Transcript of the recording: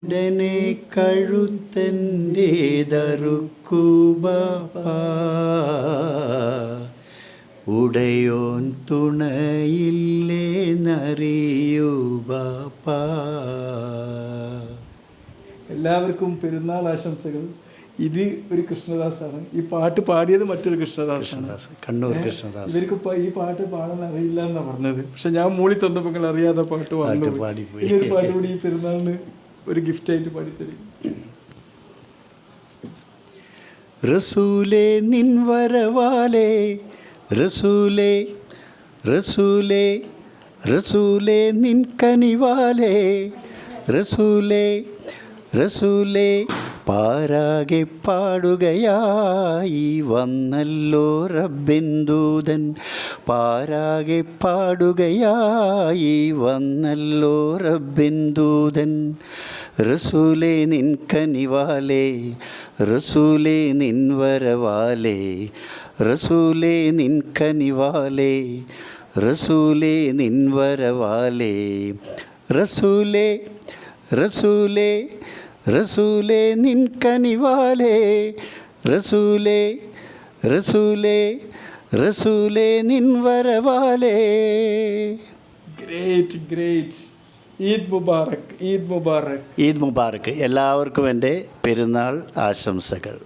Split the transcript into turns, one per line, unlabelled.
ഉടനെ കഴുത്തൻ്റേതറുക്കൂ ബാപ്പാ, ഉടയോൻ തുണയില്ലേന്നറിയൂ ബാപ്പാ.
എല്ലാവർക്കും പെരുന്നാൾ ആശംസകൾ. ഇത് ഒരു കൃഷ്ണദാസാണ്. ഈ പാട്ട് പാടിയത് മറ്റൊരു കൃഷ്ണദാസാണ്,
കണ്ണൂർ കൃഷ്ണദാസ്.
ഇവർക്ക് ഈ പാട്ട് പാടാൻ അറിയില്ല എന്നാണ് പറഞ്ഞത്. പക്ഷെ ഞാൻ മൂളി തന്നപ്പോൾ നിങ്ങൾ അറിയാതെ പാട്ട് പാടി. ഈ പാട്ട് കൂടി ഈ പെരുന്നാളിന് ഒരു ഗിഫ്റ്റായിട്ട് പാടിത്തരും.
റസൂലേ നിൻ വരവാലേ, റസൂലേ റസൂലേ റസൂലേ നിൻ കനിവാലേ, റസൂലേ റസൂലേ പാരാകെ പാടുകയായി വന്നല്ലോ റബ്ബിൻ ദൂതൻ, പാരാകെ പാടുകയായി വന്നല്ലോ റബ്ബിൻ ദൂതൻ. റസൂലേ നിൻ കനിവാലേ, റസൂലേ നിൻ വരവാലേ, റസൂലേ നിൻ കനിവാലേ, റസൂലേ നിൻ വരവാലേ. റസൂലേ റസൂലേ റസൂലേ നിൻ കനിവാലേ, റസൂലേ റസൂലേ റസൂലേ നിൻ വരവാലേ.
Great great. ഈദ് മുബാറക്, ഈദ് മുബാറക്.
ഈദ് മുബാറക്. എല്ലാവർക്കും എൻ്റെ പെരുന്നാൾ ആശംസകൾ.